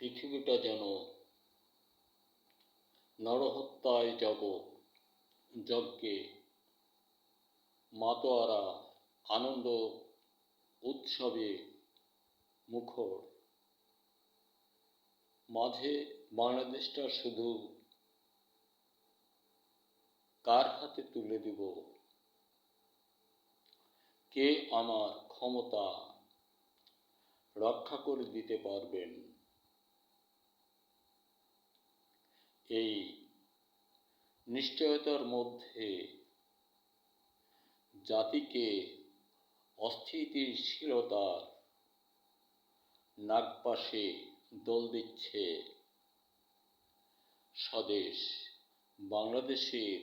পৃথিবীটা যেন নরহত্যায় যজ্ঞে মাতোয়ারা আনন্দ উৎসবে মুখর। মাঝে বাংলাদেশটা শুধু কার হাতে তুলে দিব, কে আমার ক্ষমতা রক্ষা করে দিতে পারবেন। এই নিশ্চয়তার মধ্যে জাতিকে অস্থিতিশীলতার নাগপাশে দোল দিচ্ছে স্বদেশ বাংলাদেশের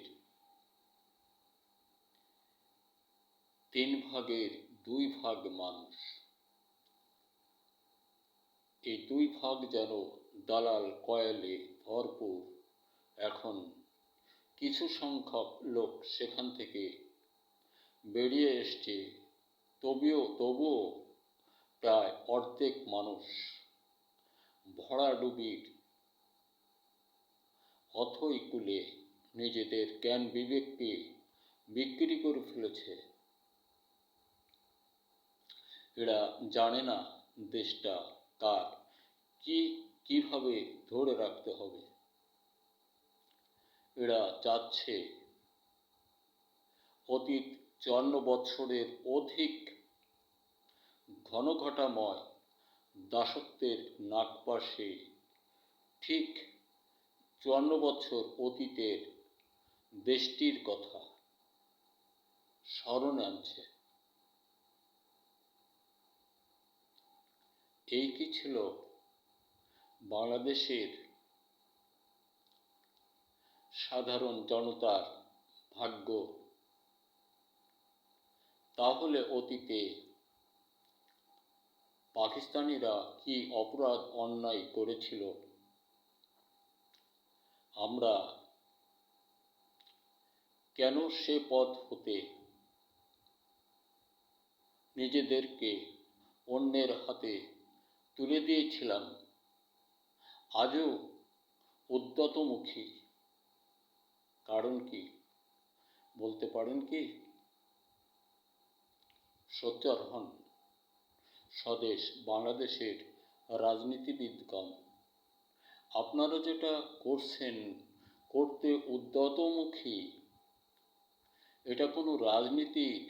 2 ভাগ মানুষ। এই 2 ভাগ যেন দালাল কয়েলে ভরপুর। এখন কিছু সংখ্যক লোক সেখান থেকে বেরিয়ে এসছে, তবুও প্রায় অর্ধেক মানুষ ভরাডুবির অথই কূলে নিজেদের জ্ঞান বিবেককে বিক্রি করে ফেলেছে। এরা জানে না দেশটা কার, কিভাবে ধরে রাখতে হবে। এরা চাচ্ছে অতীত 54 বৎসরের অধিক ঘনঘটাময় দাসত্বের নাগপাশে ঠিক 54 বছর অতীতের দেশটির কথা স্মরণে আনছে। এই কি ছিল বাংলাদেশের সাধারণ জনতার ভাগ্য? তাহলে অতীতে পাকিস্তানিরা কি অপরাধ অন্যায় করেছিল? আমরা কেন সে পথ হতে নিজেদেরকে অন্যের হাতে তুলে দিয়েছিলাম? আজও উদ্যতমুখী। কারণ কি বলতে পারেন কি? সোচ্চার হন। স্বদেশ বাংলাদেশের রাজনীতিবিদগণ, আপনারা যেটা করছেন, করতে উদ্যতমুখী, এটা কোনো রাজনীতির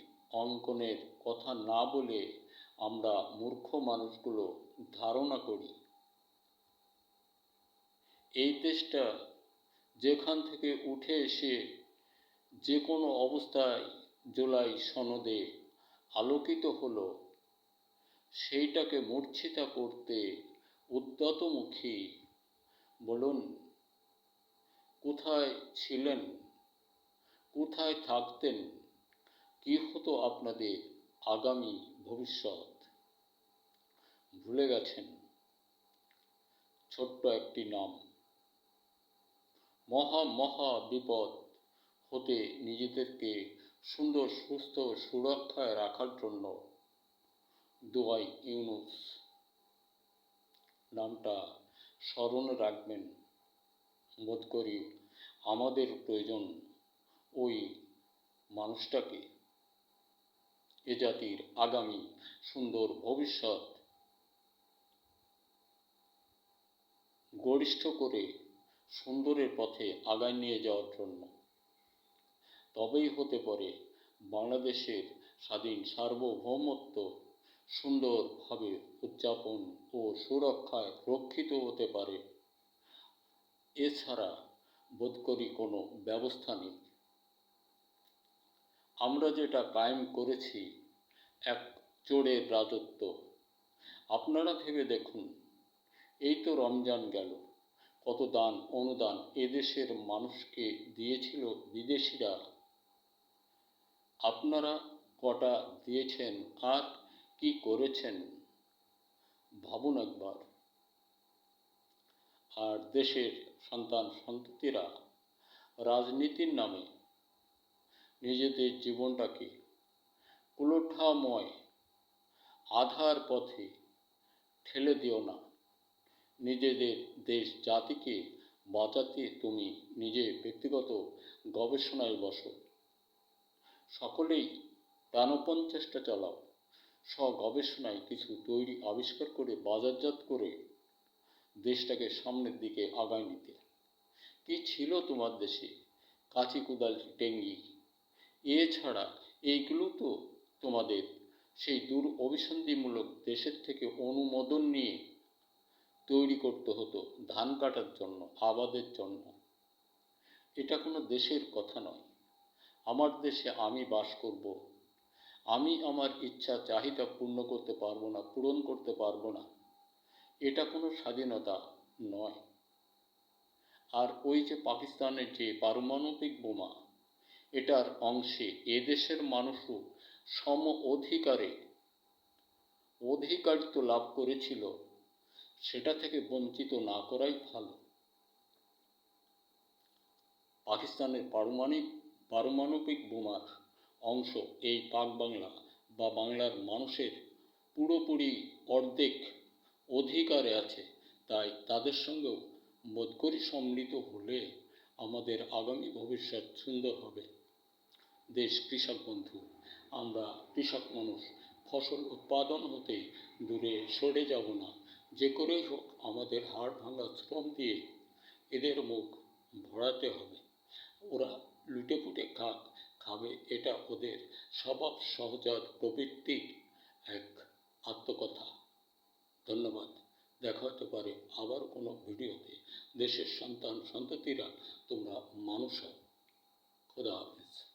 অঙ্কনের কথা না বলে আমরা মূর্খ মানুষগুলো ধারণা করি। এই দেশটা যেখান থেকে উঠে এসে যে কোনো অবস্থায় জুলাই সনদে আলোকিত হলো, সেইটাকে মূর্ছিতা করতে উদ্যতমুখী। বলুন, কোথায় ছিলেন, কোথায় থাকতেন, কি হতো আপনাদের আগামী ভবিষ্যৎ? ভুলে গেছেন ছোট্ট একটি নাম। মহা বিপদ হতে নিজেদেরকে সুন্দর সুস্থ সুরক্ষায় রাখার জন্য দুবাই ইউনুস নামটা স্মরণে রাখবেন। বোধ করি আমাদের প্রয়োজন ওই মানুষটাকে, এ জাতির আগামী সুন্দর ভবিষ্যৎ গরিষ্ঠ করে সুন্দরের পথে আগায় নিয়ে যাওয়ার জন্য। তবেই হতে পারে বাংলাদেশের স্বাধীন সার্বভৌমত্ব সুন্দরভাবে উদযাপন ও সুরক্ষায় রক্ষিত হতে পারে। এছাড়া বোধ করি কোনো ব্যবস্থা নেই। আমরা যেটা কায়েম করেছি এক চোরের রাজত্ব। আপনারা ভেবে দেখুন, এই তো রমজান গেল, কত দান অনুদান এদেশের মানুষকে দিয়েছিল বিদেশিরা। আপনারা কটা দিয়েছেন আর কি করেছেন ভাবুন একবার। আর দেশের সন্তান সন্ততিরা রাজনীতির নামে নিজেদের জীবনটাকে কুলঠাময় আধার পথে ঠেলে দিও না। নিজেদের দেশ জাতিকে বাঁচাতে তুমি নিজে ব্যক্তিগত গবেষণায় বসো। সকলেই প্রাণপণ চেষ্টা চালাও, স্ব-গবেষণায় কিছু তৈরি আবিষ্কার করে বাজারজাত করে দেশটাকে সামনের দিকে আগায় নিতে। কি ছিল তোমার দেশে? কাঁচি কোদাল টেঙ্গি, এছাড়া এইগুলো তো তোমাদের সেই দূর অভিসন্ধিমূলক দেশের থেকে অনুমোদন নিয়ে তৈরি করতে হতো ধান কাটার জন্য, আবাদের জন্য। এটা কোনো দেশের কথা নয়। আমার দেশে আমি বাস করব, আমি আমার ইচ্ছা চাহিদা পূরণ করতে পারবো না, এটা কোনো স্বাধীনতা নয়। আর ওই যে পাকিস্তানের যে পারমাণবিক বোমা, এটার অংশে এদেশের মানুষও সম অধিকারিত্ব লাভ করেছিল, সেটা থেকে বঞ্চিত না করাই ভালো। পাকিস্তানের পারমাণবিক বোমার অংশ এই পাক বাংলা বা বাংলার মানুষের পুরোপুরি অর্ধেক অধিকারে আছে। তাই তাদের সঙ্গেও বোধ করি সম্মিলিত হলে আমাদের আগামী ভবিষ্যৎ সুন্দর হবে। দেশ কৃষক বন্ধু, আমরা কৃষক মানুষ, ফসল উৎপাদন হতে দূরে সরে যাব না। যে করেই হোক আমাদের হাড় ভাঙা শ্রম দিয়ে এদের মুখ ভরাতে হবে। ওরা লুটেপুটে খাবে, এটা ওদের স্বভাব সহজাত প্রবৃত্তির এক আত্মকথা। ধন্যবাদ। দেখা হতে পারে আবার কোনো ভিডিওতে। দেশের সন্তান সন্ততিরা তোমরা মানুষ হও। খোদা হাফেজ।